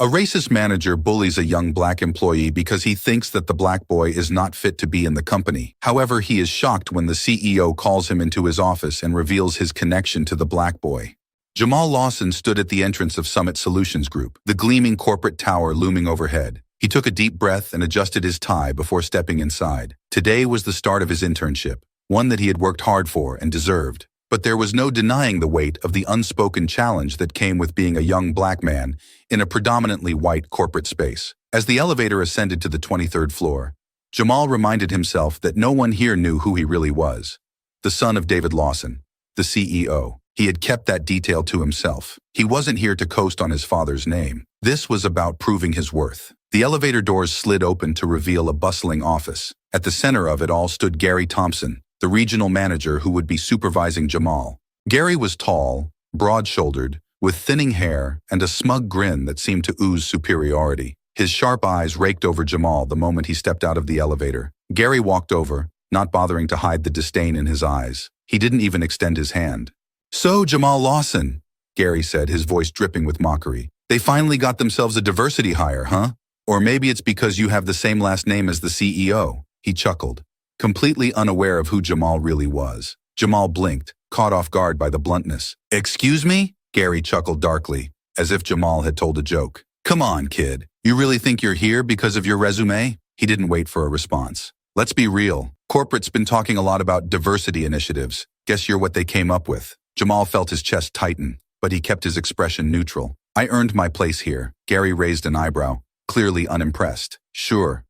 A racist manager bullies a young black employee because he thinks that the black boy is not fit to be in the company. However, he is shocked when the CEO calls him into his office and reveals his connection to the black boy. Jamal Lawson stood at the entrance of Summit Solutions Group, the gleaming corporate tower looming overhead. He took a deep breath and adjusted his tie before stepping inside. Today was the start of his internship, one that he had worked hard for and deserved. But there was no denying the weight of the unspoken challenge that came with being a young black man in a predominantly white corporate space. As the elevator ascended to the 23rd floor, Jamal reminded himself that no one here knew who he really was. The son of David Lawson, the CEO. He had kept that detail to himself. He wasn't here to coast on his father's name. This was about proving his worth. The elevator doors slid open to reveal a bustling office. At the center of it all stood Gary Thompson, the regional manager who would be supervising Jamal. Gary was tall, broad-shouldered, with thinning hair and a smug grin that seemed to ooze superiority. His sharp eyes raked over Jamal the moment he stepped out of the elevator. Gary walked over, not bothering to hide the disdain in his eyes. He didn't even extend his hand. "So, Jamal Lawson," Gary said, his voice dripping with mockery. "They finally got themselves a diversity hire, huh? Or maybe it's because you have the same last name as the CEO." He chuckled, completely unaware of who Jamal really was. Jamal blinked, caught off guard by the bluntness. "Excuse me?" Gary chuckled darkly, as if Jamal had told a joke. "Come on, kid. You really think you're here because of your resume?" He didn't wait for a response. "Let's be real. Corporate's been talking a lot about diversity initiatives. Guess you're what they came up with." Jamal felt his chest tighten, but he kept his expression neutral. "I earned my place here." Gary raised an eyebrow, clearly unimpressed. Sure.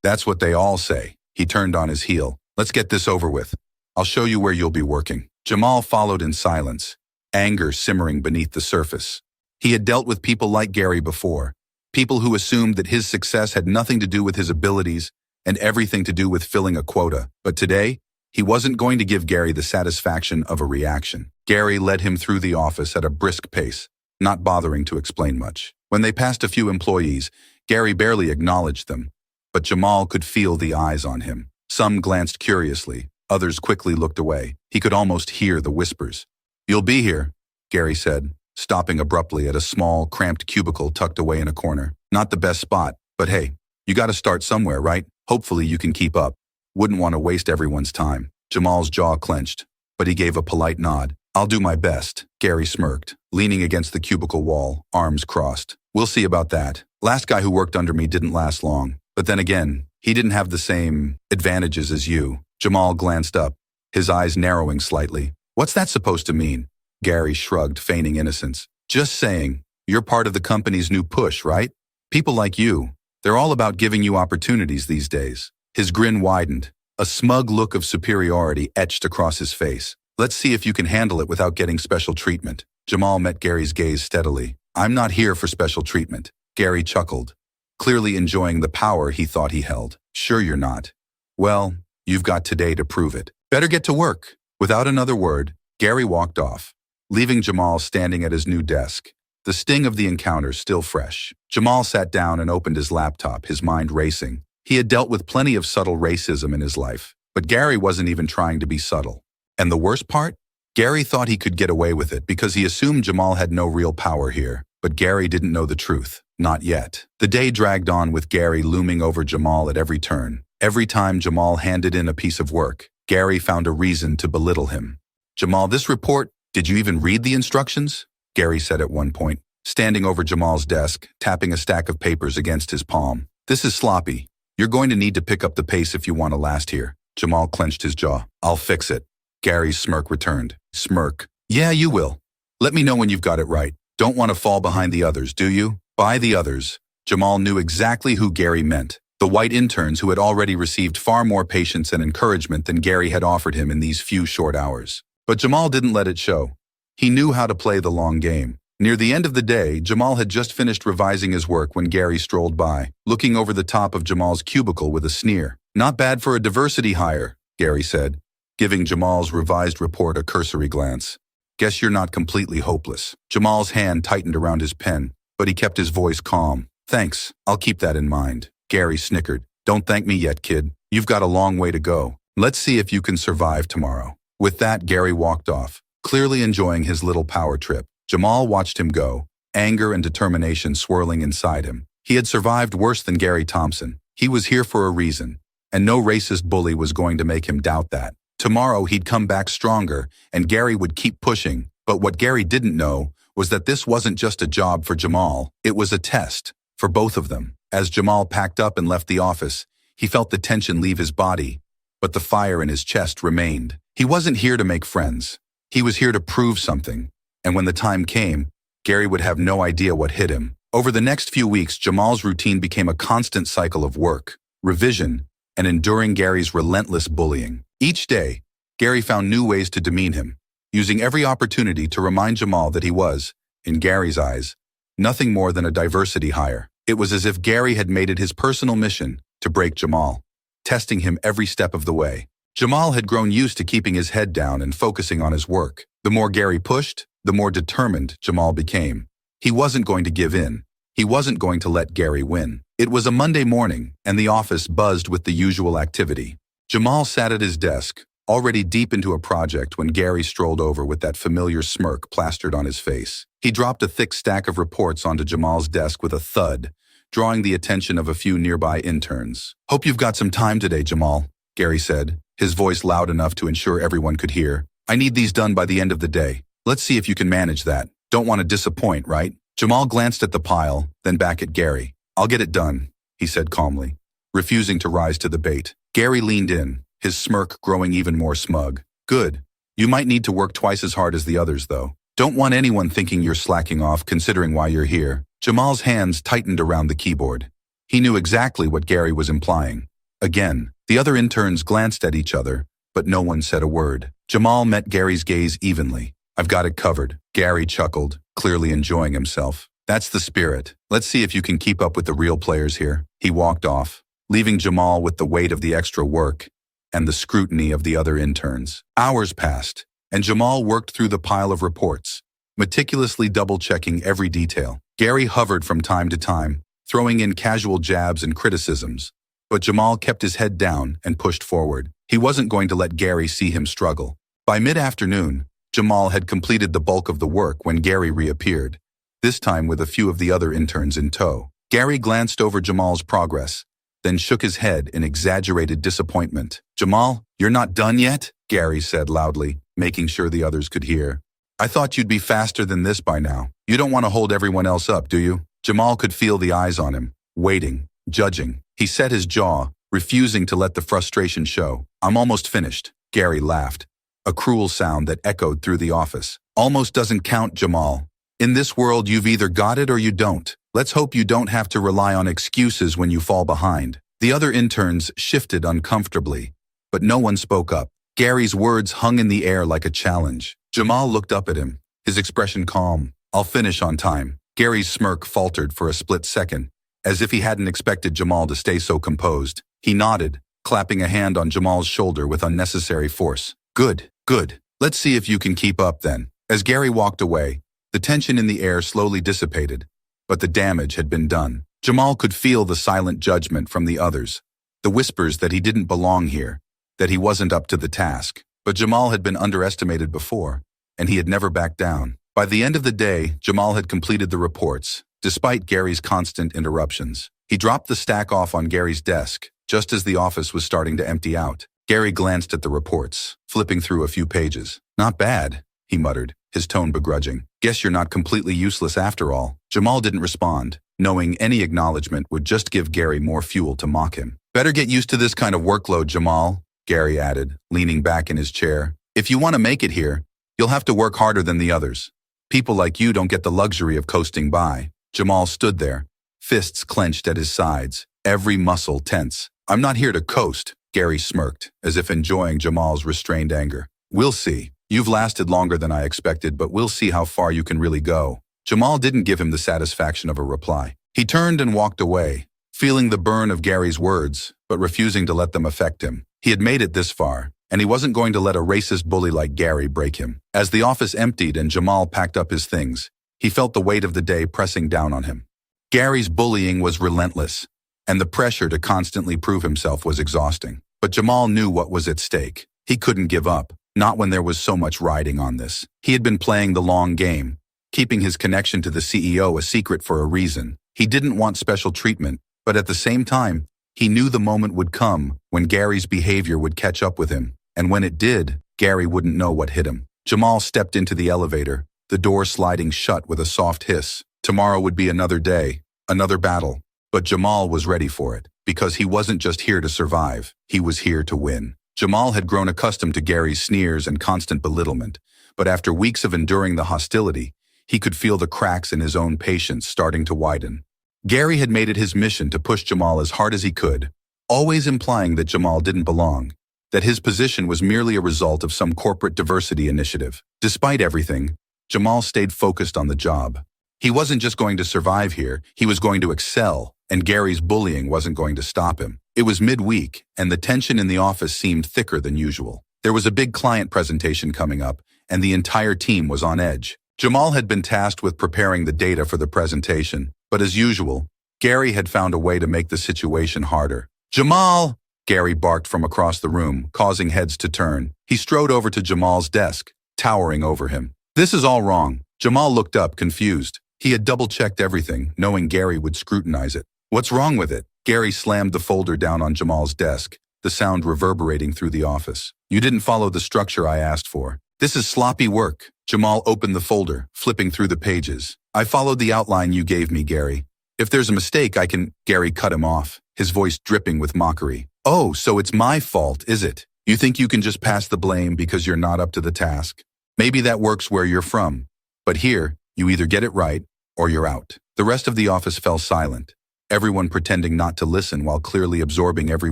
That's what they all say." He turned on his heel. "Let's get this over with. I'll show you where you'll be working." Jamal followed in silence, anger simmering beneath the surface. He had dealt with people like Gary before, people who assumed that his success had nothing to do with his abilities and everything to do with filling a quota. But today, he wasn't going to give Gary the satisfaction of a reaction. Gary led him through the office at a brisk pace, not bothering to explain much. When they passed a few employees, Gary barely acknowledged them, but Jamal could feel the eyes on him. Some glanced curiously, others quickly looked away. He could almost hear the whispers. "You'll be here," Gary said, stopping abruptly at a small, cramped cubicle tucked away in a corner. "Not the best spot, but hey, you gotta start somewhere, right? Hopefully you can keep up. Wouldn't want to waste everyone's time." Jamal's jaw clenched, but he gave a polite nod. "I'll do my best," Gary smirked, leaning against the cubicle wall, arms crossed. "We'll see about that. Last guy who worked under me didn't last long. But then again, he didn't have the same advantages as you." Jamal glanced up, his eyes narrowing slightly. "What's that supposed to mean?" Gary shrugged, feigning innocence. "Just saying, you're part of the company's new push, right? People like you, they're all about giving you opportunities these days." His grin widened, a smug look of superiority etched across his face. "Let's see if you can handle it without getting special treatment." Jamal met Gary's gaze steadily. "I'm not here for special treatment." Gary chuckled, clearly enjoying the power he thought he held. "Sure you're not. Well, you've got today to prove it. Better get to work." Without another word, Gary walked off, leaving Jamal standing at his new desk, the sting of the encounter still fresh. Jamal sat down and opened his laptop, his mind racing. He had dealt with plenty of subtle racism in his life, but Gary wasn't even trying to be subtle. And the worst part? Gary thought he could get away with it because he assumed Jamal had no real power here. But Gary didn't know the truth. Not yet. The day dragged on with Gary looming over Jamal at every turn. Every time Jamal handed in a piece of work, Gary found a reason to belittle him. "Jamal, this report, did you even read the instructions?" Gary said at one point, standing over Jamal's desk, tapping a stack of papers against his palm. "This is sloppy. You're going to need to pick up the pace if you want to last here." Jamal clenched his jaw. "I'll fix it." Gary's smirk returned. "Smirk? Yeah, you will. Let me know when you've got it right. Don't want to fall behind the others, do you?" By the others, Jamal knew exactly who Gary meant. The white interns who had already received far more patience and encouragement than Gary had offered him in these few short hours. But Jamal didn't let it show. He knew how to play the long game. Near the end of the day, Jamal had just finished revising his work when Gary strolled by, looking over the top of Jamal's cubicle with a sneer. "Not bad for a diversity hire," Gary said, giving Jamal's revised report a cursory glance. "Guess you're not completely hopeless." Jamal's hand tightened around his pen, but he kept his voice calm. "Thanks, I'll keep that in mind." Gary snickered. "Don't thank me yet, kid. You've got a long way to go. Let's see if you can survive tomorrow." With that, Gary walked off, clearly enjoying his little power trip. Jamal watched him go, anger and determination swirling inside him. He had survived worse than Gary Thompson. He was here for a reason, and no racist bully was going to make him doubt that. Tomorrow he'd come back stronger, and Gary would keep pushing. But what Gary didn't know was that this wasn't just a job for Jamal, it was a test for both of them. As Jamal packed up and left the office, he felt the tension leave his body, but the fire in his chest remained. He wasn't here to make friends. He was here to prove something, and when the time came, Gary would have no idea what hit him. Over the next few weeks, Jamal's routine became a constant cycle of work, revision, and enduring Gary's relentless bullying. Each day, Gary found new ways to demean him, using every opportunity to remind Jamal that he was, in Gary's eyes, nothing more than a diversity hire. It was as if Gary had made it his personal mission to break Jamal, testing him every step of the way. Jamal had grown used to keeping his head down and focusing on his work. The more Gary pushed, the more determined Jamal became. He wasn't going to give in. He wasn't going to let Gary win. It was a Monday morning, and the office buzzed with the usual activity. Jamal sat at his desk, already deep into a project when Gary strolled over with that familiar smirk plastered on his face. He dropped a thick stack of reports onto Jamal's desk with a thud, drawing the attention of a few nearby interns. "Hope you've got some time today, Jamal," Gary said, his voice loud enough to ensure everyone could hear. "I need these done by the end of the day. Let's see if you can manage that. Don't want to disappoint, right?" Jamal glanced at the pile, then back at Gary. "I'll get it done," he said calmly, refusing to rise to the bait. Gary leaned in, his smirk growing even more smug. "Good. You might need to work twice as hard as the others, though. Don't want anyone thinking you're slacking off considering why you're here." Jamal's hands tightened around the keyboard. He knew exactly what Gary was implying. Again, the other interns glanced at each other, but no one said a word. Jamal met Gary's gaze evenly. "I've got it covered." Gary chuckled, clearly enjoying himself. "That's the spirit. Let's see if you can keep up with the real players here." He walked off, leaving Jamal with the weight of the extra work and the scrutiny of the other interns. Hours passed, and Jamal worked through the pile of reports, meticulously double-checking every detail. Gary hovered from time to time, throwing in casual jabs and criticisms, but Jamal kept his head down and pushed forward. He wasn't going to let Gary see him struggle. By mid-afternoon, Jamal had completed the bulk of the work when Gary reappeared, this time with a few of the other interns in tow. Gary glanced over Jamal's progress, then shook his head in exaggerated disappointment. "Jamal, you're not done yet?" Gary said loudly, making sure the others could hear. "I thought you'd be faster than this by now. You don't want to hold everyone else up, do you?" Jamal could feel the eyes on him, waiting, judging. He set his jaw, refusing to let the frustration show. "I'm almost finished." Gary laughed, a cruel sound that echoed through the office. "Almost doesn't count, Jamal. In this world, you've either got it or you don't. Let's hope you don't have to rely on excuses when you fall behind." The other interns shifted uncomfortably, but no one spoke up. Gary's words hung in the air like a challenge. Jamal looked up at him, his expression calm. "I'll finish on time." Gary's smirk faltered for a split second, as if he hadn't expected Jamal to stay so composed. He nodded, clapping a hand on Jamal's shoulder with unnecessary force. "Good, good. Let's see if you can keep up then." As Gary walked away, the tension in the air slowly dissipated, but the damage had been done. Jamal could feel the silent judgment from the others, the whispers that he didn't belong here, that he wasn't up to the task. But Jamal had been underestimated before, and he had never backed down. By the end of the day, Jamal had completed the reports, despite Gary's constant interruptions. He dropped the stack off on Gary's desk, just as the office was starting to empty out. Gary glanced at the reports, flipping through a few pages. "Not bad," he muttered, his tone begrudging. "Guess you're not completely useless after all." Jamal didn't respond, knowing any acknowledgement would just give Gary more fuel to mock him. "Better get used to this kind of workload, Jamal," Gary added, leaning back in his chair. "If you want to make it here, you'll have to work harder than the others. People like you don't get the luxury of coasting by." Jamal stood there, fists clenched at his sides, every muscle tense. "I'm not here to coast," Gary smirked, as if enjoying Jamal's restrained anger. "We'll see. You've lasted longer than I expected, but we'll see how far you can really go." Jamal didn't give him the satisfaction of a reply. He turned and walked away, feeling the burn of Gary's words, but refusing to let them affect him. He had made it this far, and he wasn't going to let a racist bully like Gary break him. As the office emptied and Jamal packed up his things, he felt the weight of the day pressing down on him. Gary's bullying was relentless, and the pressure to constantly prove himself was exhausting. But Jamal knew what was at stake. He couldn't give up, not when there was so much riding on this. He had been playing the long game, keeping his connection to the CEO a secret for a reason. He didn't want special treatment, but at the same time, he knew the moment would come when Gary's behavior would catch up with him. And when it did, Gary wouldn't know what hit him. Jamal stepped into the elevator, the door sliding shut with a soft hiss. Tomorrow would be another day, another battle. But Jamal was ready for it, because he wasn't just here to survive, he was here to win. Jamal had grown accustomed to Gary's sneers and constant belittlement, but after weeks of enduring the hostility, he could feel the cracks in his own patience starting to widen. Gary had made it his mission to push Jamal as hard as he could, always implying that Jamal didn't belong, that his position was merely a result of some corporate diversity initiative. Despite everything, Jamal stayed focused on the job. He wasn't just going to survive here, he was going to excel, and Gary's bullying wasn't going to stop him. It was midweek, and the tension in the office seemed thicker than usual. There was a big client presentation coming up, and the entire team was on edge. Jamal had been tasked with preparing the data for the presentation, but as usual, Gary had found a way to make the situation harder. "Jamal!" Gary barked from across the room, causing heads to turn. He strode over to Jamal's desk, towering over him. "This is all wrong." Jamal looked up, confused. He had double-checked everything, knowing Gary would scrutinize it. "What's wrong with it?" Gary slammed the folder down on Jamal's desk, the sound reverberating through the office. "You didn't follow the structure I asked for. This is sloppy work." Jamal opened the folder, flipping through the pages. "I followed the outline you gave me, Gary. If there's a mistake, I can—" Gary cut him off, his voice dripping with mockery. "Oh, so it's my fault, is it? You think you can just pass the blame because you're not up to the task? Maybe that works where you're from. But here, you either get it right, or you're out." The rest of the office fell silent, everyone pretending not to listen while clearly absorbing every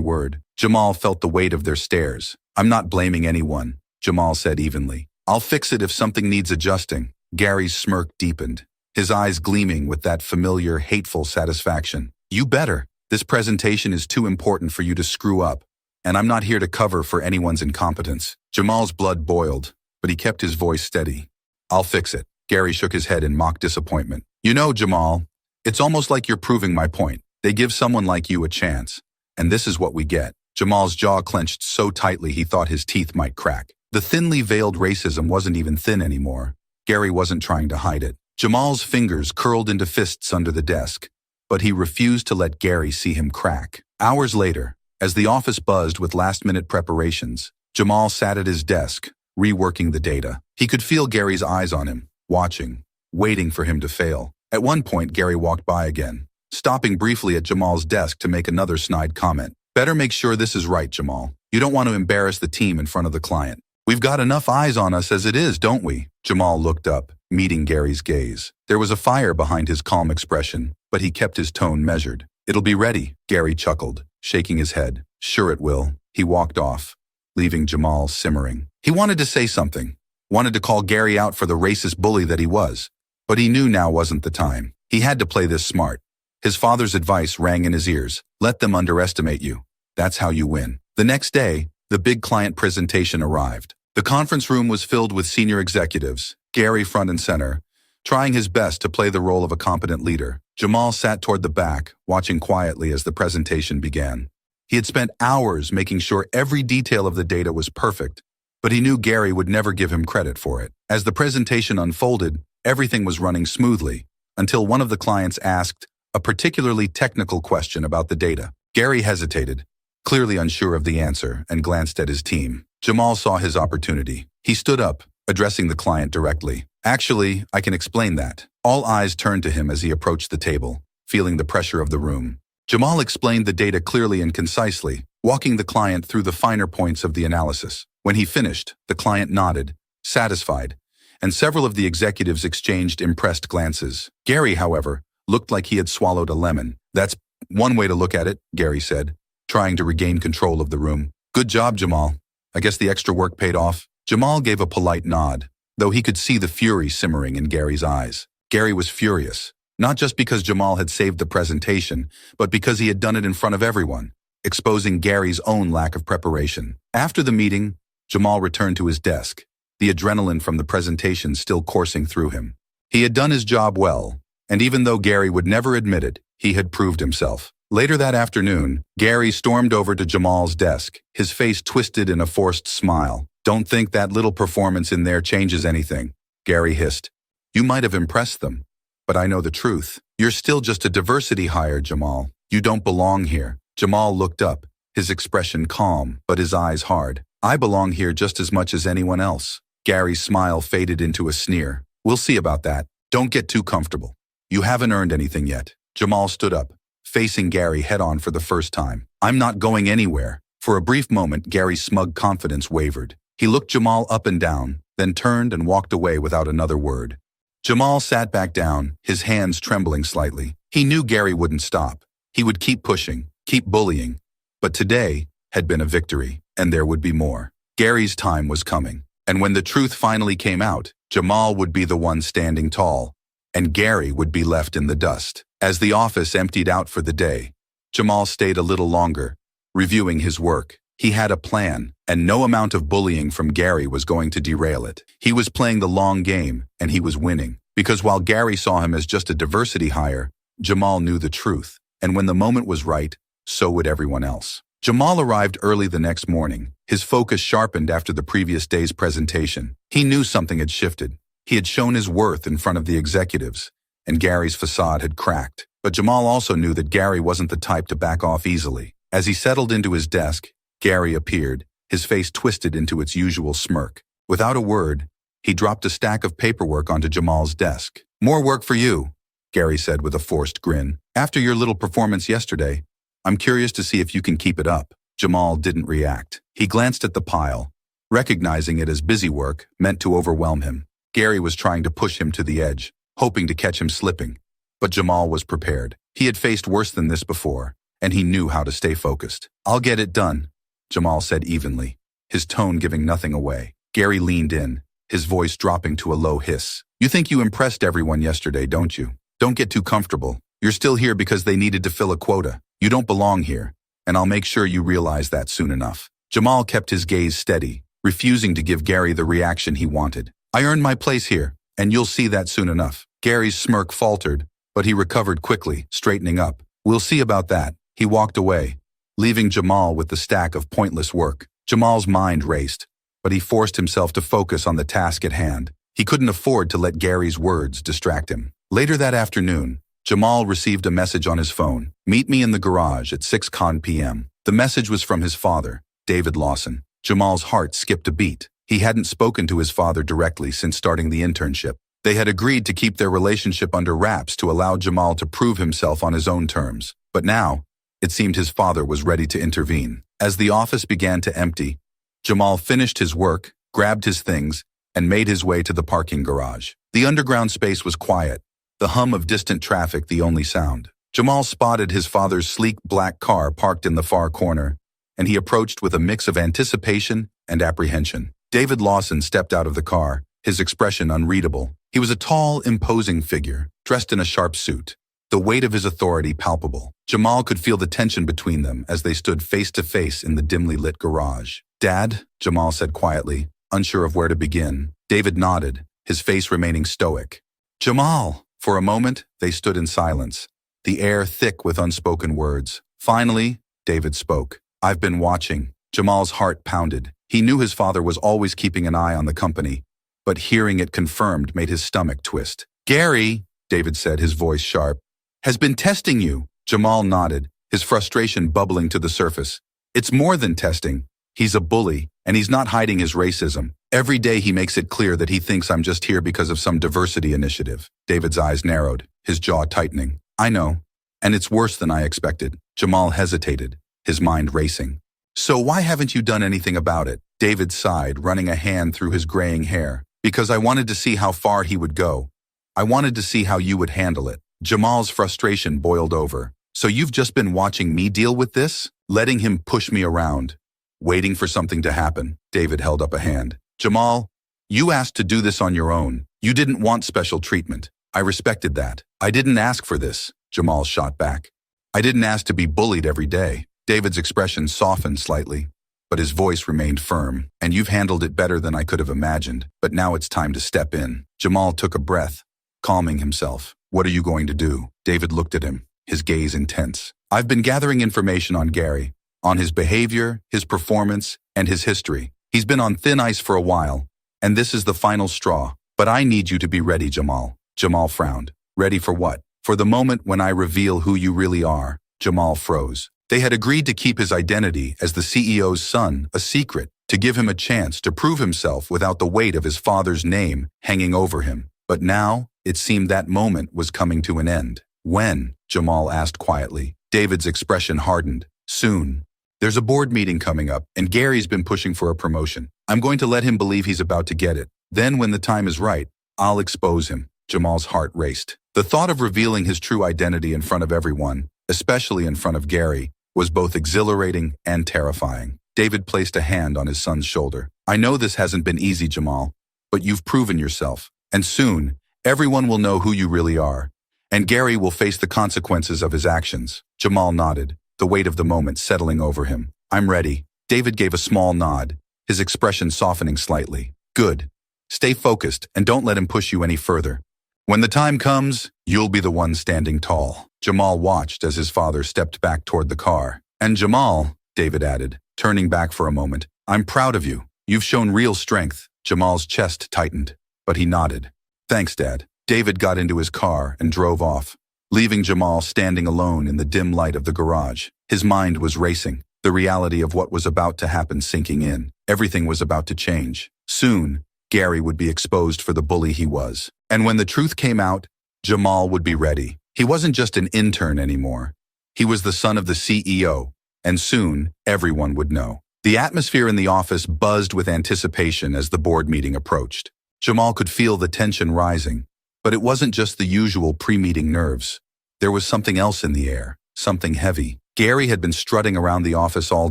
word. Jamal felt the weight of their stares. "I'm not blaming anyone," Jamal said evenly. "I'll fix it if something needs adjusting." Gary's smirk deepened, his eyes gleaming with that familiar, hateful satisfaction. "You better. This presentation is too important for you to screw up, and I'm not here to cover for anyone's incompetence." Jamal's blood boiled, but he kept his voice steady. "I'll fix it." Gary shook his head in mock disappointment. "You know, Jamal, it's almost like you're proving my point. They give someone like you a chance, and this is what we get." Jamal's jaw clenched so tightly he thought his teeth might crack. The thinly veiled racism wasn't even thin anymore. Gary wasn't trying to hide it. Jamal's fingers curled into fists under the desk, but he refused to let Gary see him crack. Hours later, as the office buzzed with last-minute preparations, Jamal sat at his desk, reworking the data. He could feel Gary's eyes on him, watching, waiting for him to fail. At one point, Gary walked by again, stopping briefly at Jamal's desk to make another snide comment. "Better make sure this is right, Jamal. You don't want to embarrass the team in front of the client. We've got enough eyes on us as it is, don't we?" Jamal looked up, meeting Gary's gaze. There was a fire behind his calm expression, but he kept his tone measured. "It'll be ready," Gary chuckled, shaking his head. "Sure it will." He walked off, leaving Jamal simmering. He wanted to say something, wanted to call Gary out for the racist bully that he was, but he knew now wasn't the time. He had to play this smart. His father's advice rang in his ears. Let them underestimate you. That's how you win. The next day, the big client presentation arrived. The conference room was filled with senior executives, Gary front and center, trying his best to play the role of a competent leader. Jamal sat toward the back, watching quietly as the presentation began. He had spent hours making sure every detail of the data was perfect, but he knew Gary would never give him credit for it. As the presentation unfolded, everything was running smoothly, until one of the clients asked a particularly technical question about the data. Gary hesitated, clearly unsure of the answer, and glanced at his team. Jamal saw his opportunity. He stood up, addressing the client directly. "Actually, I can explain that." All eyes turned to him as he approached the table, feeling the pressure of the room. Jamal explained the data clearly and concisely, walking the client through the finer points of the analysis. When he finished, the client nodded, satisfied, and several of the executives exchanged impressed glances. Gary, however, looked like he had swallowed a lemon. "That's one way to look at it," Gary said, trying to regain control of the room. "Good job, Jamal. I guess the extra work paid off." Jamal gave a polite nod, though he could see the fury simmering in Gary's eyes. Gary was furious, not just because Jamal had saved the presentation, but because he had done it in front of everyone, exposing Gary's own lack of preparation. After the meeting, Jamal returned to his desk, the adrenaline from the presentation still coursing through him. He had done his job well, and even though Gary would never admit it, he had proved himself. Later that afternoon, Gary stormed over to Jamal's desk, his face twisted in a forced smile. "Don't think that little performance in there changes anything," Gary hissed. You might have impressed them, but I know the truth. You're still just a diversity hire, Jamal. You don't belong here. Jamal looked up, his expression calm, but his eyes hard. I belong here just as much as anyone else. Gary's smile faded into a sneer. We'll see about that. Don't get too comfortable. You haven't earned anything yet. Jamal stood up, facing Gary head-on for the first time. I'm not going anywhere. For a brief moment, Gary's smug confidence wavered. He looked Jamal up and down, then turned and walked away without another word. Jamal sat back down, his hands trembling slightly. He knew Gary wouldn't stop. He would keep pushing, keep bullying. But today had been a victory, and there would be more. Gary's time was coming. And when the truth finally came out, Jamal would be the one standing tall, and Gary would be left in the dust. As the office emptied out for the day, Jamal stayed a little longer, reviewing his work. He had a plan, and no amount of bullying from Gary was going to derail it. He was playing the long game, and he was winning. Because while Gary saw him as just a diversity hire, Jamal knew the truth. And when the moment was right, so would everyone else. Jamal arrived early the next morning, his focus sharpened after the previous day's presentation. He knew something had shifted. He had shown his worth in front of the executives, and Gary's facade had cracked. But Jamal also knew that Gary wasn't the type to back off easily. As he settled into his desk, Gary appeared, his face twisted into its usual smirk. Without a word, he dropped a stack of paperwork onto Jamal's desk. More work for you, Gary said with a forced grin. After your little performance yesterday, I'm curious to see if you can keep it up. Jamal didn't react. He glanced at the pile, recognizing it as busy work meant to overwhelm him. Gary was trying to push him to the edge, hoping to catch him slipping. But Jamal was prepared. He had faced worse than this before, and he knew how to stay focused. I'll get it done, Jamal said evenly, his tone giving nothing away. Gary leaned in, his voice dropping to a low hiss. You think you impressed everyone yesterday, don't you? Don't get too comfortable. You're still here because they needed to fill a quota. You don't belong here, and I'll make sure you realize that soon enough. Jamal kept his gaze steady, refusing to give Gary the reaction he wanted. I earned my place here, and you'll see that soon enough. Gary's smirk faltered, but he recovered quickly, straightening up. We'll see about that. He walked away, leaving Jamal with the stack of pointless work. Jamal's mind raced, but he forced himself to focus on the task at hand. He couldn't afford to let Gary's words distract him. Later that afternoon, Jamal received a message on his phone. Meet me in the garage at 6 p.m. The message was from his father, David Lawson. Jamal's heart skipped a beat. He hadn't spoken to his father directly since starting the internship. They had agreed to keep their relationship under wraps to allow Jamal to prove himself on his own terms. But now, it seemed his father was ready to intervene. As the office began to empty, Jamal finished his work, grabbed his things, and made his way to the parking garage. The underground space was quiet, the hum of distant traffic the only sound. Jamal spotted his father's sleek black car parked in the far corner, and he approached with a mix of anticipation and apprehension. David Lawson stepped out of the car, his expression unreadable. He was a tall, imposing figure, dressed in a sharp suit, the weight of his authority palpable. Jamal could feel the tension between them as they stood face to face in the dimly lit garage. Dad, Jamal said quietly, unsure of where to begin. David nodded, his face remaining stoic. Jamal! For a moment, they stood in silence, the air thick with unspoken words. Finally, David spoke. I've been watching. Jamal's heart pounded. He knew his father was always keeping an eye on the company, but hearing it confirmed made his stomach twist. Gary, David said, his voice sharp, has been testing you. Jamal nodded, his frustration bubbling to the surface. It's more than testing. He's a bully, and he's not hiding his racism. Every day he makes it clear that he thinks I'm just here because of some diversity initiative. David's eyes narrowed, his jaw tightening. I know, and it's worse than I expected. Jamal hesitated, his mind racing. So why haven't you done anything about it? David sighed, running a hand through his graying hair. Because I wanted to see how far he would go. I wanted to see how you would handle it. Jamal's frustration boiled over. So you've just been watching me deal with this? Letting him push me around, waiting for something to happen. David held up a hand. Jamal, you asked to do this on your own. You didn't want special treatment. I respected that. I didn't ask for this, Jamal shot back. I didn't ask to be bullied every day. David's expression softened slightly, but his voice remained firm. And you've handled it better than I could have imagined, but now it's time to step in. Jamal took a breath, calming himself. What are you going to do? David looked at him, his gaze intense. I've been gathering information on Gary, on his behavior, his performance, and his history. He's been on thin ice for a while, and this is the final straw. But I need you to be ready, Jamal. Jamal frowned. Ready for what? For the moment when I reveal who you really are. Jamal froze. They had agreed to keep his identity as the CEO's son a secret, to give him a chance to prove himself without the weight of his father's name hanging over him. But now, it seemed that moment was coming to an end. When? Jamal asked quietly. David's expression hardened. Soon. There's a board meeting coming up, and Gary's been pushing for a promotion. I'm going to let him believe he's about to get it. Then, when the time is right, I'll expose him. Jamal's heart raced. The thought of revealing his true identity in front of everyone, especially in front of Gary, was both exhilarating and terrifying. David placed a hand on his son's shoulder. I know this hasn't been easy, Jamal, but you've proven yourself. And soon, everyone will know who you really are. And Gary will face the consequences of his actions. Jamal nodded, the weight of the moment settling over him. I'm ready. David gave a small nod, his expression softening slightly. Good. Stay focused and don't let him push you any further. When the time comes, you'll be the one standing tall. Jamal watched as his father stepped back toward the car. And Jamal, David added, turning back for a moment, I'm proud of you. You've shown real strength. Jamal's chest tightened, but he nodded. Thanks, Dad. David got into his car and drove off, leaving Jamal standing alone in the dim light of the garage. His mind was racing, the reality of what was about to happen sinking in. Everything was about to change. Soon, Gary would be exposed for the bully he was. And when the truth came out, Jamal would be ready. He wasn't just an intern anymore. He was the son of the CEO, and soon everyone would know. The atmosphere in the office buzzed with anticipation as the board meeting approached. Jamal could feel the tension rising, but it wasn't just the usual pre-meeting nerves. There was something else in the air, something heavy. Gary had been strutting around the office all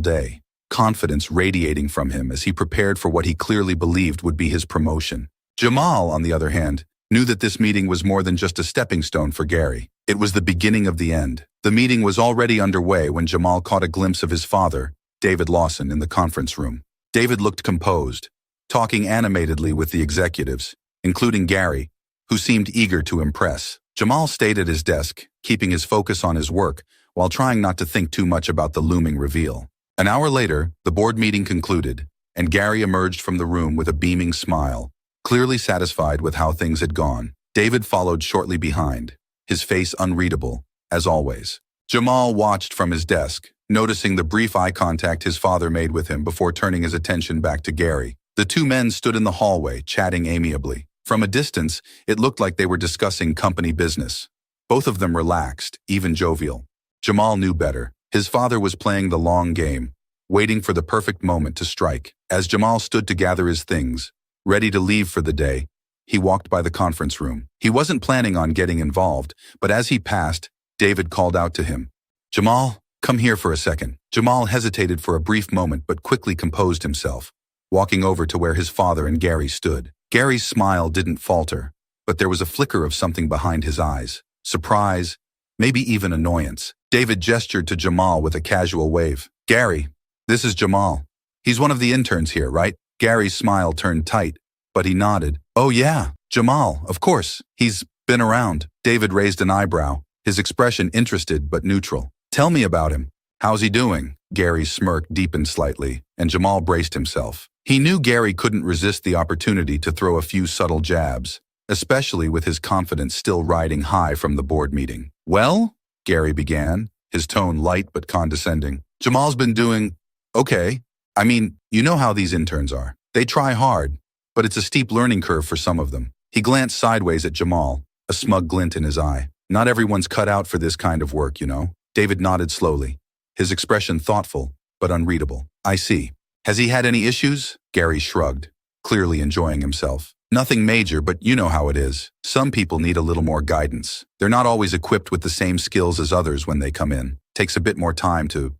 day, confidence radiating from him as he prepared for what he clearly believed would be his promotion. Jamal, on the other hand, knew that this meeting was more than just a stepping stone for Gary. It was the beginning of the end. The meeting was already underway when Jamal caught a glimpse of his father, David Lawson, in the conference room. David looked composed, talking animatedly with the executives, including Gary, who seemed eager to impress. Jamal stayed at his desk, keeping his focus on his work while trying not to think too much about the looming reveal. An hour later, the board meeting concluded, and Gary emerged from the room with a beaming smile, clearly satisfied with how things had gone. David followed shortly behind, his face unreadable, as always. Jamal watched from his desk, noticing the brief eye contact his father made with him before turning his attention back to Gary. The two men stood in the hallway, chatting amiably. From a distance, it looked like they were discussing company business. Both of them relaxed, even jovial. Jamal knew better. His father was playing the long game, waiting for the perfect moment to strike. As Jamal stood to gather his things, ready to leave for the day, he walked by the conference room. He wasn't planning on getting involved, but as he passed, David called out to him. Jamal, come here for a second. Jamal hesitated for a brief moment but quickly composed himself, walking over to where his father and Gary stood. Gary's smile didn't falter, but there was a flicker of something behind his eyes. Surprise, maybe even annoyance. David gestured to Jamal with a casual wave. Gary, this is Jamal. He's one of the interns here, right? Gary's smile turned tight, but he nodded. Oh yeah, Jamal, of course. He's been around. David raised an eyebrow, his expression interested but neutral. Tell me about him. How's he doing? Gary's smirk deepened slightly, and Jamal braced himself. He knew Gary couldn't resist the opportunity to throw a few subtle jabs, especially with his confidence still riding high from the board meeting. Well, Gary began, his tone light but condescending. Jamal's been doing okay. I mean, you know how these interns are. They try hard, but it's a steep learning curve for some of them. He glanced sideways at Jamal, a smug glint in his eye. Not everyone's cut out for this kind of work, you know. David nodded slowly, his expression thoughtful but unreadable. I see. Has he had any issues? Gary shrugged, clearly enjoying himself. Nothing major, but you know how it is. Some people need a little more guidance. They're not always equipped with the same skills as others when they come in. Takes a bit more time to,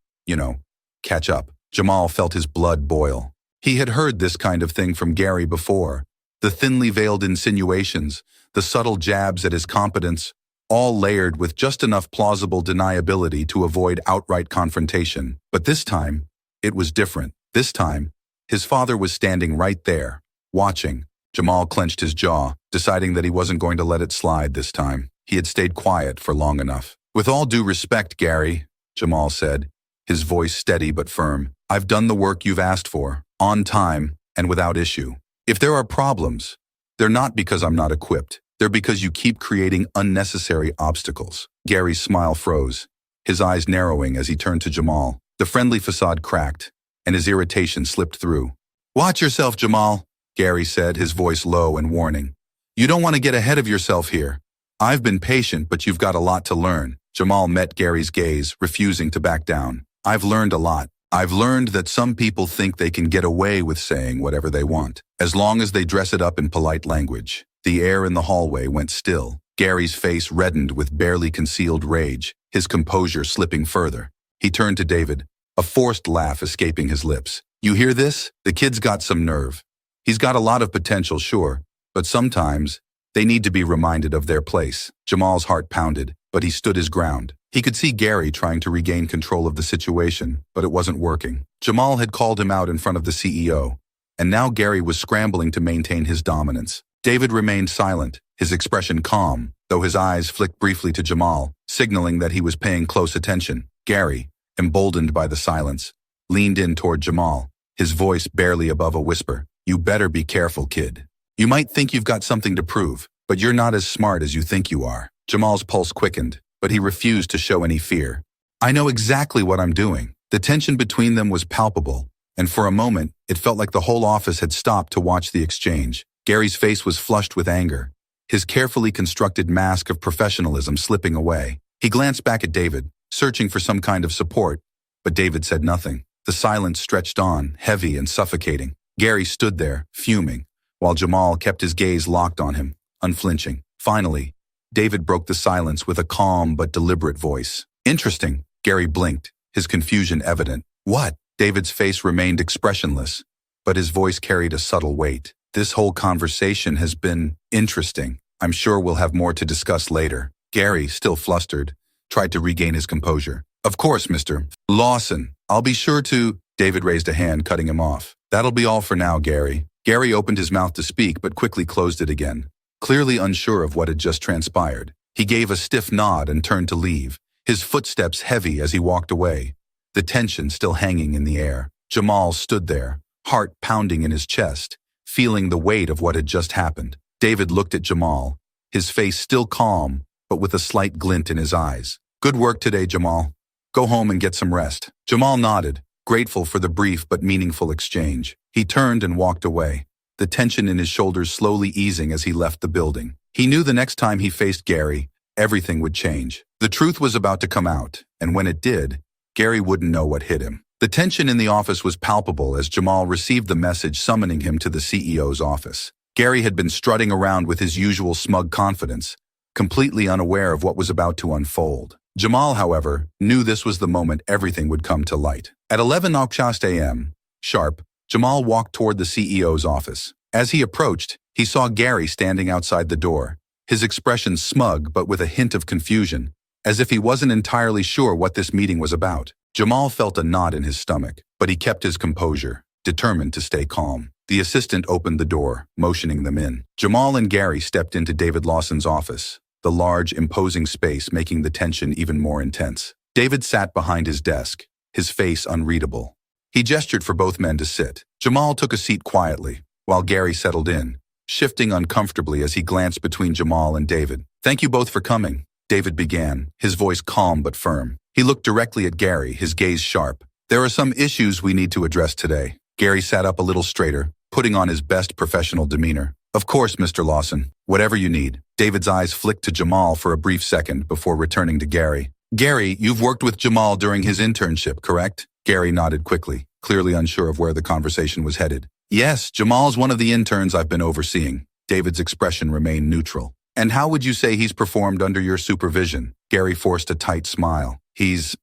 catch up. Jamal felt his blood boil. He had heard this kind of thing from Gary before. The thinly veiled insinuations, the subtle jabs at his competence, all layered with just enough plausible deniability to avoid outright confrontation. But this time, it was different. This time, his father was standing right there, watching. Jamal clenched his jaw, deciding that he wasn't going to let it slide this time. He had stayed quiet for long enough. With all due respect, Gary, Jamal said, his voice steady but firm, I've done the work you've asked for, on time and without issue. If there are problems, They're not because I'm not equipped. They're because you keep creating unnecessary obstacles. Gary's smile froze, his eyes narrowing as he turned to Jamal. The friendly facade cracked, and his irritation slipped through. "Watch yourself, Jamal," Gary said, his voice low and warning. "You don't want to get ahead of yourself here. I've been patient, but you've got a lot to learn." Jamal met Gary's gaze, refusing to back down. "I've learned a lot. I've learned that some people think they can get away with saying whatever they want, as long as they dress it up in polite language." The air in the hallway went still. Gary's face reddened with barely concealed rage, his composure slipping further. He turned to David, a forced laugh escaping his lips. "You hear this? The kid's got some nerve. He's got a lot of potential, sure, but sometimes they need to be reminded of their place." Jamal's heart pounded, but he stood his ground. He could see Gary trying to regain control of the situation, but it wasn't working. Jamal had called him out in front of the CEO, and now Gary was scrambling to maintain his dominance. David remained silent, his expression calm, though his eyes flicked briefly to Jamal, signaling that he was paying close attention. Gary, emboldened by the silence, leaned in toward Jamal, his voice barely above a whisper. "You better be careful, kid. You might think you've got something to prove, but you're not as smart as you think you are." Jamal's pulse quickened, but he refused to show any fear. "I know exactly what I'm doing." The tension between them was palpable, and for a moment, it felt like the whole office had stopped to watch the exchange. Gary's face was flushed with anger, his carefully constructed mask of professionalism slipping away. He glanced back at David, searching for some kind of support, but David said nothing. The silence stretched on, heavy and suffocating. Gary stood there, fuming, while Jamal kept his gaze locked on him, unflinching. Finally, David broke the silence with a calm but deliberate voice. "Interesting." Gary blinked, his confusion evident. "What?" David's face remained expressionless, but his voice carried a subtle weight. "This whole conversation has been interesting. I'm sure we'll have more to discuss later." Gary, still flustered, tried to regain his composure. "Of course, Mr. Lawson. I'll be sure to—" David raised a hand, cutting him off. "That'll be all for now, Gary." Gary opened his mouth to speak, but quickly closed it again, clearly unsure of what had just transpired. He gave a stiff nod and turned to leave, his footsteps heavy as he walked away, the tension still hanging in the air. Jamal stood there, heart pounding in his chest, feeling the weight of what had just happened. David looked at Jamal, his face still calm, but with a slight glint in his eyes. "Good work today, Jamal. Go home and get some rest." Jamal nodded, grateful for the brief but meaningful exchange. He turned and walked away, the tension in his shoulders slowly easing as he left the building. He knew the next time he faced Gary, everything would change. The truth was about to come out, and when it did, Gary wouldn't know what hit him. The tension in the office was palpable as Jamal received the message summoning him to the CEO's office. Gary had been strutting around with his usual smug confidence, completely unaware of what was about to unfold. Jamal, however, knew this was the moment everything would come to light. At 11 a.m. sharp, Jamal walked toward the CEO's office. As he approached, he saw Gary standing outside the door, his expression smug but with a hint of confusion, as if he wasn't entirely sure what this meeting was about. Jamal felt a knot in his stomach, but he kept his composure, determined to stay calm. The assistant opened the door, motioning them in. Jamal and Gary stepped into David Lawson's office, the large, imposing space making the tension even more intense. David sat behind his desk, his face unreadable. He gestured for both men to sit. Jamal took a seat quietly, while Gary settled in, shifting uncomfortably as he glanced between Jamal and David. "Thank you both for coming," David began, his voice calm but firm. He looked directly at Gary, his gaze sharp. "There are some issues we need to address today." Gary sat up a little straighter, putting on his best professional demeanor. "Of course, Mr. Lawson. Whatever you need." David's eyes flicked to Jamal for a brief second before returning to Gary. "Gary, you've worked with Jamal during his internship, correct?" Gary nodded quickly, clearly unsure of where the conversation was headed. "Yes, Jamal's one of the interns I've been overseeing." David's expression remained neutral. "And how would you say he's performed under your supervision?" Gary forced a tight smile. He's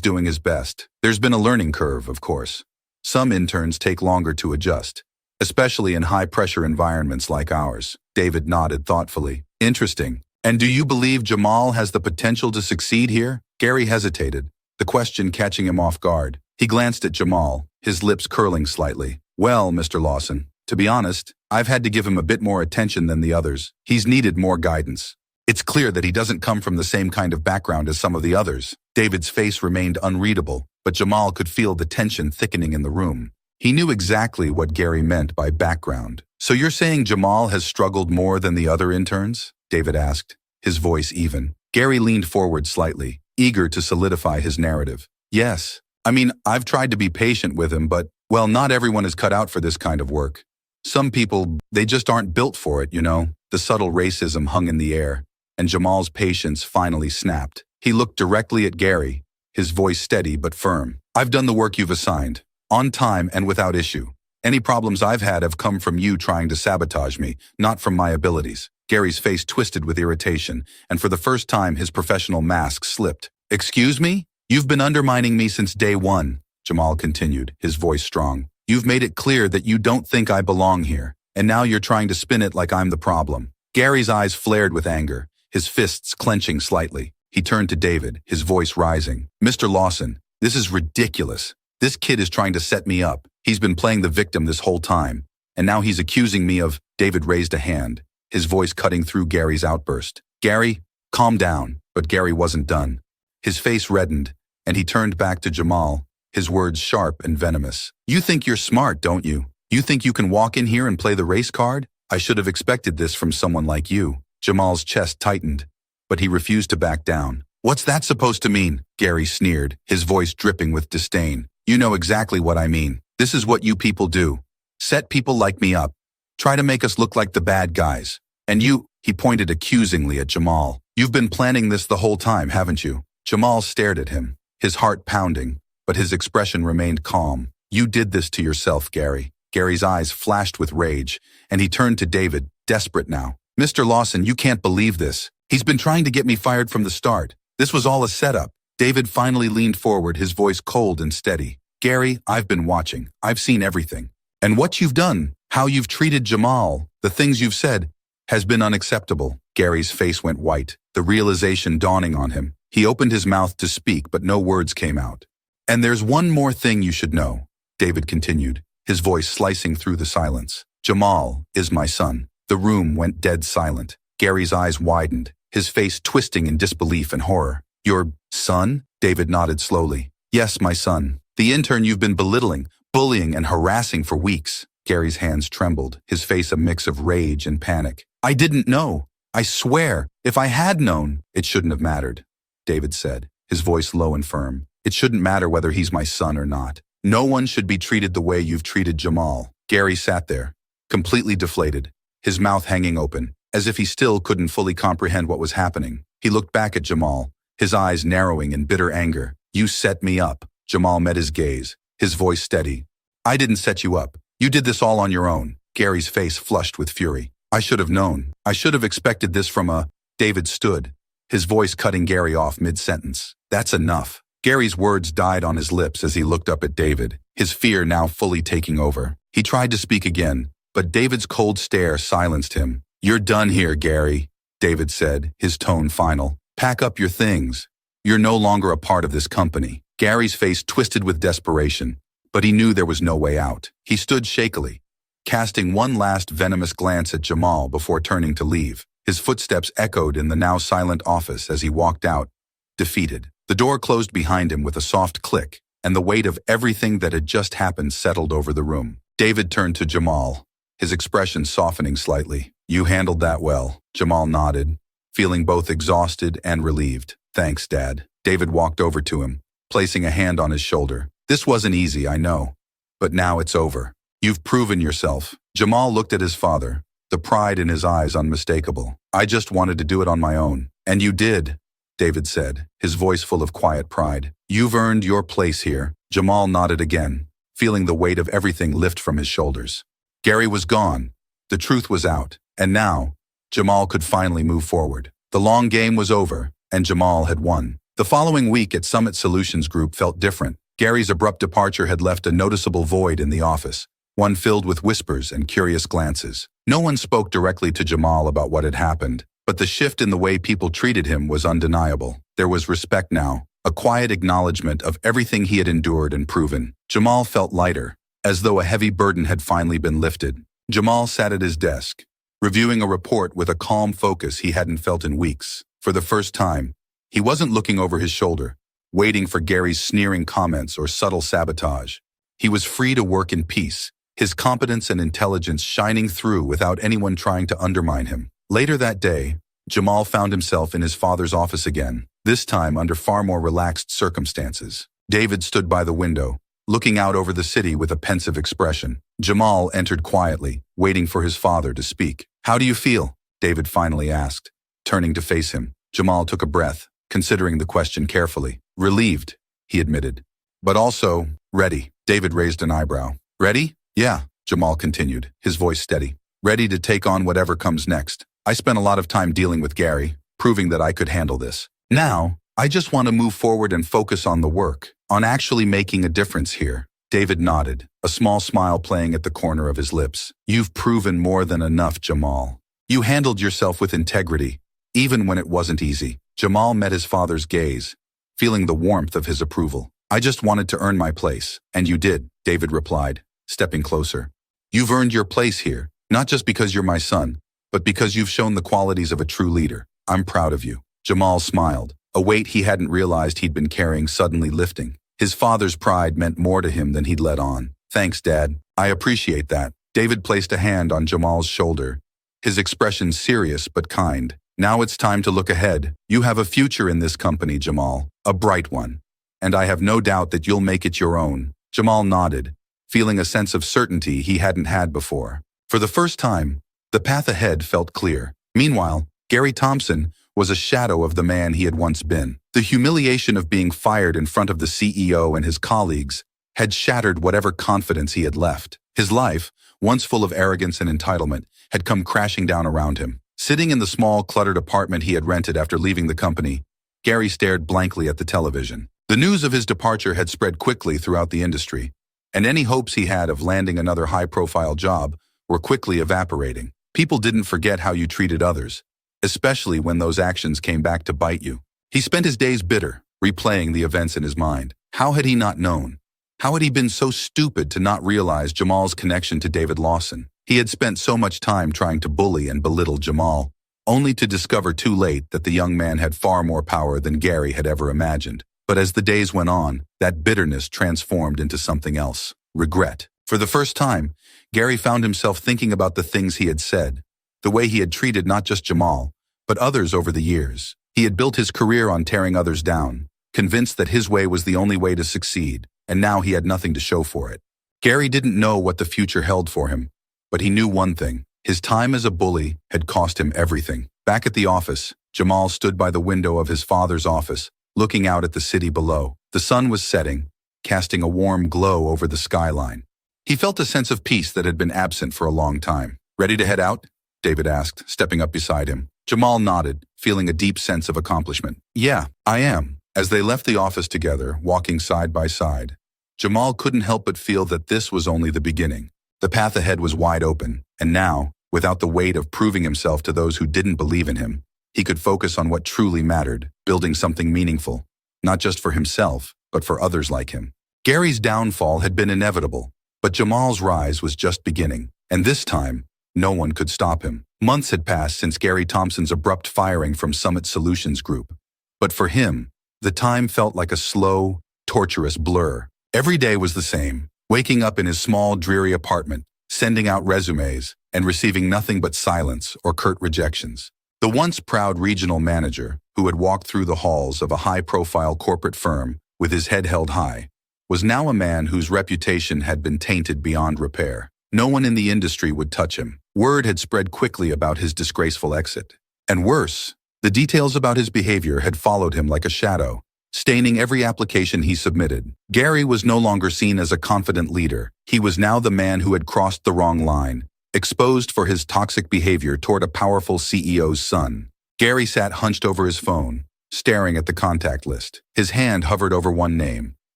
doing his best. There's been a learning curve, of course. Some interns take longer to adjust, especially in high-pressure environments like ours." David nodded thoughtfully. "Interesting. And do you believe Jamal has the potential to succeed here?" Gary hesitated, the question catching him off guard. He glanced at Jamal, his lips curling slightly. "Well, Mr. Lawson, to be honest, I've had to give him a bit more attention than the others. He's needed more guidance. It's clear that he doesn't come from the same kind of background as some of the others." David's face remained unreadable, but Jamal could feel the tension thickening in the room. He knew exactly what Gary meant by background. So you're saying Jamal has struggled more than the other interns? David asked, his voice even. Gary leaned forward slightly, eager to solidify his narrative. Yes. I mean, I've tried to be patient with him, but, well, not everyone is cut out for this kind of work. Some people, they just aren't built for it, you know? The subtle racism hung in the air, and Jamal's patience finally snapped. He looked directly at Gary, his voice steady but firm. I've done the work you've assigned, on time and without issue. Any problems I've had have come from you trying to sabotage me, not from my abilities. Gary's face twisted with irritation, and for the first time his professional mask slipped. Excuse me? You've been undermining me since day one, Jamal continued, his voice strong. You've made it clear that you don't think I belong here, and now you're trying to spin it like I'm the problem. Gary's eyes flared with anger, his fists clenching slightly. He turned to David, his voice rising. Mr. Lawson, this is ridiculous. This kid is trying to set me up. He's been playing the victim this whole time, and now he's accusing me of— David raised a hand, his voice cutting through Gary's outburst. Gary, calm down. But Gary wasn't done. His face reddened, and he turned back to Jamal, his words sharp and venomous. You think you're smart, don't you? You think you can walk in here and play the race card? I should have expected this from someone like you. Jamal's chest tightened, but he refused to back down. What's that supposed to mean? Gary sneered, his voice dripping with disdain. You know exactly what I mean. This is what you people do. Set people like me up. Try to make us look like the bad guys. And you— he pointed accusingly at Jamal. You've been planning this the whole time, haven't you? Jamal stared at him, his heart pounding, but his expression remained calm. You did this to yourself, Gary. Gary's eyes flashed with rage, and he turned to David, desperate now. Mr. Lawson, you can't believe this. He's been trying to get me fired from the start. This was all a setup. David finally leaned forward, his voice cold and steady. Gary, I've been watching. I've seen everything. And what you've done, how you've treated Jamal, the things you've said, has been unacceptable. Gary's face went white, the realization dawning on him. He opened his mouth to speak, but no words came out. And there's one more thing you should know, David continued, his voice slicing through the silence. Jamal is my son. The room went dead silent. Gary's eyes widened, his face twisting in disbelief and horror. Your son? David nodded slowly. Yes, my son. The intern you've been belittling, bullying, and harassing for weeks. Gary's hands trembled, his face a mix of rage and panic. I didn't know. I swear, if I had known, it shouldn't have mattered, David said, his voice low and firm. It shouldn't matter whether he's my son or not. No one should be treated the way you've treated Jamal. Gary sat there, completely deflated, his mouth hanging open, as if he still couldn't fully comprehend what was happening. He looked back at Jamal, his eyes narrowing in bitter anger. You set me up. Jamal met his gaze, his voice steady. I didn't set you up. You did this all on your own. Gary's face flushed with fury. I should have known. I should have expected this from a— David stood, his voice cutting Gary off mid-sentence. That's enough. Gary's words died on his lips as he looked up at David, his fear now fully taking over. He tried to speak again, but David's cold stare silenced him. You're done here, Gary, David said, his tone final. Pack up your things. You're no longer a part of this company. Gary's face twisted with desperation, but he knew there was no way out. He stood shakily, casting one last venomous glance at Jamal before turning to leave. His footsteps echoed in the now silent office as he walked out, defeated. The door closed behind him with a soft click, and the weight of everything that had just happened settled over the room. David turned to Jamal, his expression softening slightly. You handled that well. Jamal nodded, feeling both exhausted and relieved. Thanks, Dad. David walked over to him, placing a hand on his shoulder. This wasn't easy, I know, but now it's over. You've proven yourself. Jamal looked at his father, the pride in his eyes unmistakable. I just wanted to do it on my own. And you did, David said, his voice full of quiet pride. You've earned your place here. Jamal nodded again, feeling the weight of everything lift from his shoulders. Gary was gone. The truth was out. And now, Jamal could finally move forward. The long game was over, and Jamal had won. The following week at Summit Solutions Group felt different. Gary's abrupt departure had left a noticeable void in the office, one filled with whispers and curious glances. No one spoke directly to Jamal about what had happened, but the shift in the way people treated him was undeniable. There was respect now, a quiet acknowledgement of everything he had endured and proven. Jamal felt lighter, as though a heavy burden had finally been lifted. Jamal sat at his desk, reviewing a report with a calm focus he hadn't felt in weeks. For the first time, he wasn't looking over his shoulder, waiting for Gary's sneering comments or subtle sabotage. He was free to work in peace, his competence and intelligence shining through without anyone trying to undermine him. Later that day, Jamal found himself in his father's office again, this time under far more relaxed circumstances. David stood by the window, looking out over the city with a pensive expression. Jamal entered quietly, waiting for his father to speak. "How do you feel?" David finally asked. Turning to face him, Jamal took a breath, considering the question carefully. "Relieved," he admitted. "But also, ready." David raised an eyebrow. "Ready?" "Yeah," Jamal continued, his voice steady. "Ready to take on whatever comes next. I spent a lot of time dealing with Gary, proving that I could handle this. Now, I just want to move forward and focus on the work, on actually making a difference here." David nodded, a small smile playing at the corner of his lips. "You've proven more than enough, Jamal. You handled yourself with integrity, even when it wasn't easy." Jamal met his father's gaze, feeling the warmth of his approval. "I just wanted to earn my place, and you did," David replied, stepping closer. "You've earned your place here, not just because you're my son, but because you've shown the qualities of a true leader. I'm proud of you." Jamal smiled, a weight he hadn't realized he'd been carrying suddenly lifting. His father's pride meant more to him than he'd let on. "Thanks, Dad. I appreciate that." David placed a hand on Jamal's shoulder, his expression serious but kind. "Now it's time to look ahead. You have a future in this company, Jamal, a bright one. And I have no doubt that you'll make it your own." Jamal nodded, feeling a sense of certainty he hadn't had before. For the first time, the path ahead felt clear. Meanwhile, Gary Thompson was a shadow of the man he had once been. The humiliation of being fired in front of the CEO and his colleagues had shattered whatever confidence he had left. His life, once full of arrogance and entitlement, had come crashing down around him. Sitting in the small, cluttered apartment he had rented after leaving the company, Gary stared blankly at the television. The news of his departure had spread quickly throughout the industry, and any hopes he had of landing another high-profile job were quickly evaporating. People didn't forget how you treated others, especially when those actions came back to bite you. He spent his days bitter, replaying the events in his mind. How had he not known? How had he been so stupid to not realize Jamal's connection to David Lawson? He had spent so much time trying to bully and belittle Jamal, only to discover too late that the young man had far more power than Gary had ever imagined. But as the days went on, that bitterness transformed into something else: regret. For the first time, Gary found himself thinking about the things he had said, the way he had treated not just Jamal, but others over the years. He had built his career on tearing others down, convinced that his way was the only way to succeed, and now he had nothing to show for it. Gary didn't know what the future held for him, but he knew one thing: his time as a bully had cost him everything. Back at the office, Jamal stood by the window of his father's office, looking out at the city below. The sun was setting, casting a warm glow over the skyline. He felt a sense of peace that had been absent for a long time. "Ready to head out?" David asked, stepping up beside him. Jamal nodded, feeling a deep sense of accomplishment. "Yeah, I am." As they left the office together, walking side by side, Jamal couldn't help but feel that this was only the beginning. The path ahead was wide open, and now, without the weight of proving himself to those who didn't believe in him, he could focus on what truly mattered, building something meaningful, not just for himself, but for others like him. Gary's downfall had been inevitable, but Jamal's rise was just beginning, and this time, no one could stop him. Months had passed since Gary Thompson's abrupt firing from Summit Solutions Group, but for him, the time felt like a slow, torturous blur. Every day was the same, waking up in his small, dreary apartment, sending out resumes, and receiving nothing but silence or curt rejections. The once proud regional manager, who had walked through the halls of a high-profile corporate firm with his head held high, was now a man whose reputation had been tainted beyond repair. No one in the industry would touch him. Word had spread quickly about his disgraceful exit. And worse, the details about his behavior had followed him like a shadow, staining every application he submitted. Gary was no longer seen as a confident leader. He was now the man who had crossed the wrong line, exposed for his toxic behavior toward a powerful CEO's son. Gary sat hunched over his phone, staring at the contact list. His hand hovered over one name: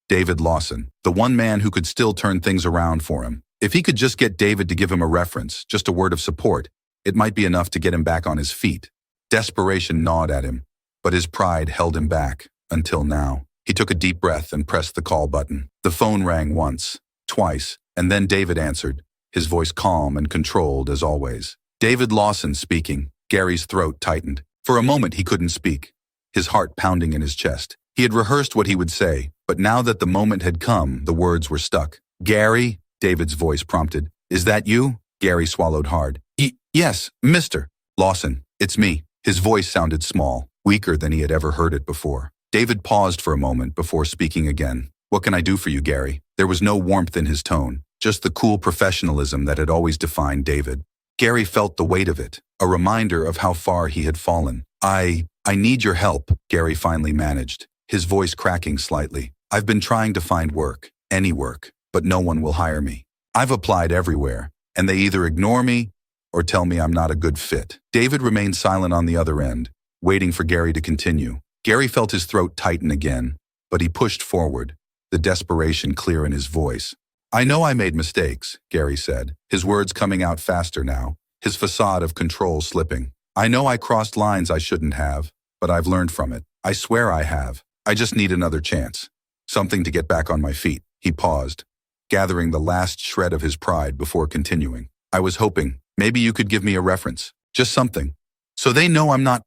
David Lawson, the one man who could still turn things around for him. If he could just get David to give him a reference, just a word of support, it might be enough to get him back on his feet. Desperation gnawed at him, but his pride held him back, until now. He took a deep breath and pressed the call button. The phone rang once, twice, and then David answered, his voice calm and controlled as always. "David Lawson speaking." Gary's throat tightened. For a moment he couldn't speak, his heart pounding in his chest. He had rehearsed what he would say, but now that the moment had come, the words were stuck. "Gary?" David's voice prompted. Is that you? Gary swallowed hard. Yes, Mr. Lawson, it's me. His voice sounded small, weaker than he had ever heard it before. David paused for a moment before speaking again. What can I do for you, Gary? There was no warmth in his tone, just the cool professionalism that had always defined David. Gary felt the weight of it, a reminder of how far he had fallen. I need your help, Gary finally managed, his voice cracking slightly. I've been trying to find work, any work, but no one will hire me. I've applied everywhere, and they either ignore me or tell me I'm not a good fit. David remained silent on the other end, waiting for Gary to continue. Gary felt his throat tighten again, but he pushed forward, the desperation clear in his voice. I know I made mistakes, Gary said, his words coming out faster now, his facade of control slipping. I know I crossed lines I shouldn't have, but I've learned from it. I swear I have. I just need another chance. Something to get back on my feet. He paused, gathering the last shred of his pride before continuing. I was hoping, maybe you could give me a reference. Just something. So they know I'm not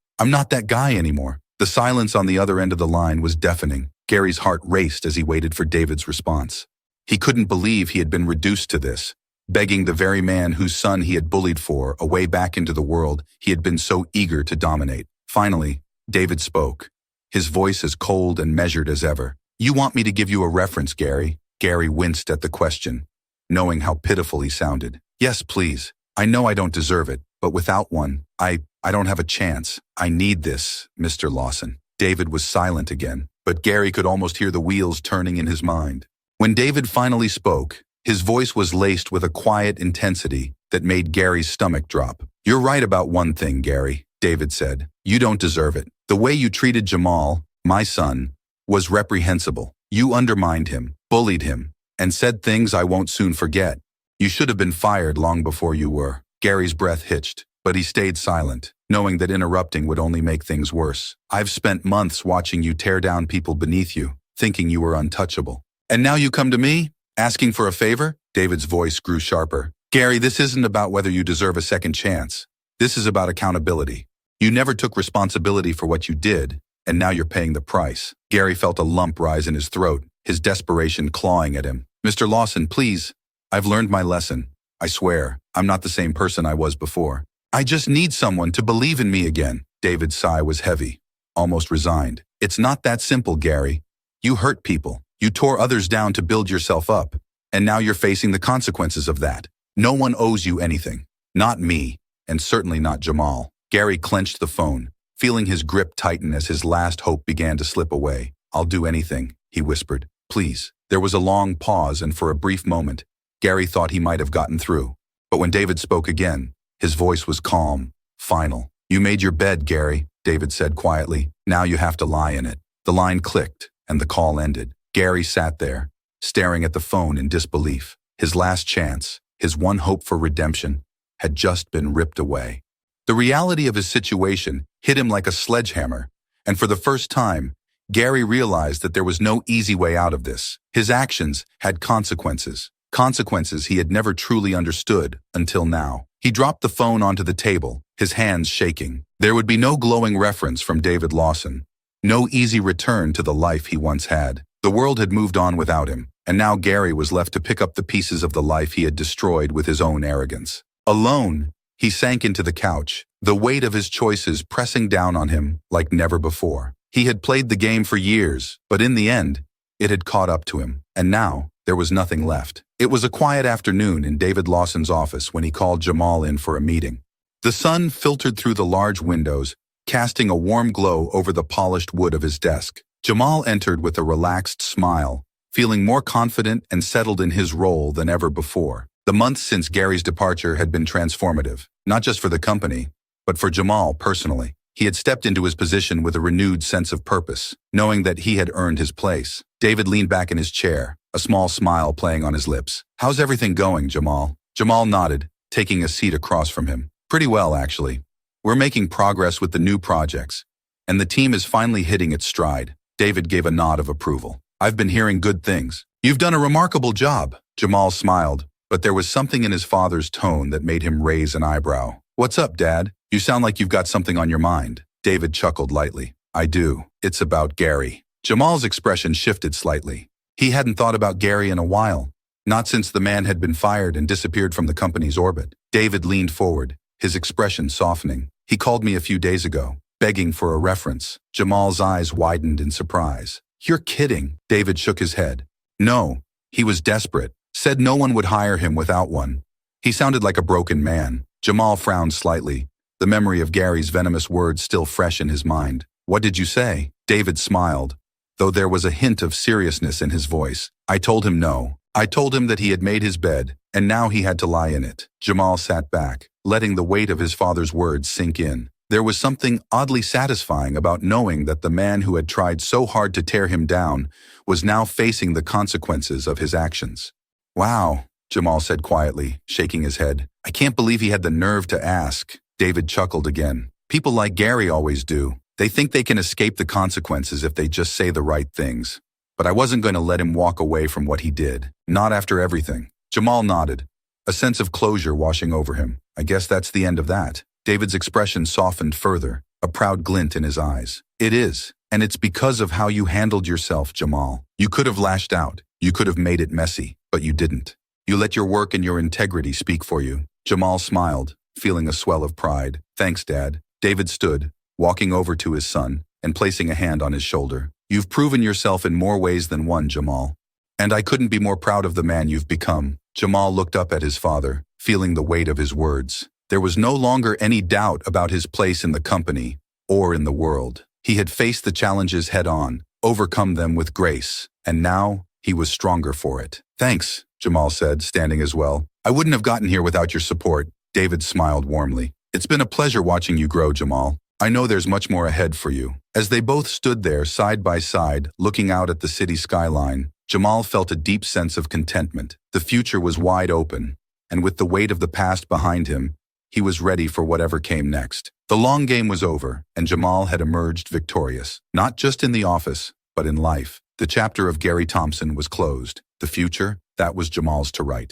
that guy anymore. The silence on the other end of the line was deafening. Gary's heart raced as he waited for David's response. He couldn't believe he had been reduced to this, begging the very man whose son he had bullied for a way back into the world he had been so eager to dominate. Finally, David spoke, his voice as cold and measured as ever. You want me to give you a reference, Gary? Gary winced at the question, knowing how pitiful he sounded. Yes, please. I know I don't deserve it, but without one, I don't have a chance. I need this, Mr. Lawson. David was silent again, but Gary could almost hear the wheels turning in his mind. When David finally spoke, his voice was laced with a quiet intensity that made Gary's stomach drop. You're right about one thing, Gary, David said. You don't deserve it. The way you treated Jamal, my son, was reprehensible. You undermined him, bullied him, and said things I won't soon forget. You should have been fired long before you were. Gary's breath hitched, but he stayed silent, knowing that interrupting would only make things worse. I've spent months watching you tear down people beneath you, thinking you were untouchable. And now you come to me, asking for a favor? David's voice grew sharper. Gary, this isn't about whether you deserve a second chance. This is about accountability. You never took responsibility for what you did, and now you're paying the price. Gary felt a lump rise in his throat, his desperation clawing at him. Mr. Lawson, please. I've learned my lesson. I swear, I'm not the same person I was before. I just need someone to believe in me again. David's sigh was heavy, almost resigned. It's not that simple, Gary. You hurt people. You tore others down to build yourself up, and now you're facing the consequences of that. No one owes you anything. Not me, and certainly not Jamal. Gary clenched the phone, feeling his grip tighten as his last hope began to slip away. I'll do anything, he whispered. Please. There was a long pause, and for a brief moment, Gary thought he might have gotten through. But when David spoke again, his voice was calm, final. You made your bed, Gary, David said quietly. Now you have to lie in it. The line clicked, and the call ended. Gary sat there, staring at the phone in disbelief. His last chance, his one hope for redemption, had just been ripped away. The reality of his situation hit him like a sledgehammer, and for the first time, Gary realized that there was no easy way out of this. His actions had consequences he had never truly understood until now. He dropped the phone onto the table, his hands shaking. There would be no glowing reference from David Lawson, no easy return to the life he once had. The world had moved on without him, and now Gary was left to pick up the pieces of the life he had destroyed with his own arrogance. Alone, he sank into the couch, the weight of his choices pressing down on him like never before. He had played the game for years, but in the end, it had caught up to him, and now there was nothing left. It was a quiet afternoon in David Lawson's office when he called Jamal in for a meeting. The sun filtered through the large windows, casting a warm glow over the polished wood of his desk. Jamal entered with a relaxed smile, feeling more confident and settled in his role than ever before. The months since Gary's departure had been transformative, not just for the company, but for Jamal personally. He had stepped into his position with a renewed sense of purpose, knowing that he had earned his place. David leaned back in his chair, a small smile playing on his lips. How's everything going, Jamal? Jamal nodded, taking a seat across from him. Pretty well, actually. We're making progress with the new projects, and the team is finally hitting its stride. David gave a nod of approval. I've been hearing good things. You've done a remarkable job. Jamal smiled, but there was something in his father's tone that made him raise an eyebrow. What's up, Dad? You sound like you've got something on your mind. David chuckled lightly. I do. It's about Gary. Jamal's expression shifted slightly. He hadn't thought about Gary in a while, Not since the man had been fired and disappeared from the company's orbit. David leaned forward, his expression softening. He called me a few days ago, begging for a reference. Jamal's eyes widened in surprise. You're kidding. David shook his head. No, he was desperate. Said no one would hire him without one. He sounded like a broken man. Jamal frowned slightly, the memory of Gary's venomous words still fresh in his mind. What did you say? David smiled, though there was a hint of seriousness in his voice. I told him no. I told him that he had made his bed, and now he had to lie in it. Jamal sat back, letting the weight of his father's words sink in. There was something oddly satisfying about knowing that the man who had tried so hard to tear him down was now facing the consequences of his actions. Wow, Jamal said quietly, shaking his head. I can't believe he had the nerve to ask. David chuckled again. People like Gary always do. They think they can escape the consequences if they just say the right things. But I wasn't going to let him walk away from what he did. Not after everything. Jamal nodded, a sense of closure washing over him. I guess that's the end of that. David's expression softened further, a proud glint in his eyes. It is, and it's because of how you handled yourself, Jamal. You could have lashed out. You could have made it messy, but you didn't. You let your work and your integrity speak for you. Jamal smiled, feeling a swell of pride. Thanks, Dad. David stood, walking over to his son and placing a hand on his shoulder. You've proven yourself in more ways than one, Jamal. And I couldn't be more proud of the man you've become. Jamal looked up at his father, feeling the weight of his words. There was no longer any doubt about his place in the company or in the world. He had faced the challenges head-on, overcome them with grace, and now he was stronger for it. Thanks, Jamal said, standing as well. I wouldn't have gotten here without your support. David smiled warmly. It's been a pleasure watching you grow, Jamal. I know there's much more ahead for you. As they both stood there side by side, looking out at the city skyline, Jamal felt a deep sense of contentment. The future was wide open, and with the weight of the past behind him, he was ready for whatever came next. The long game was over, and Jamal had emerged victorious, not just in the office, but in life. The chapter of Gary Thompson was closed. The future, that was Jamal's to write.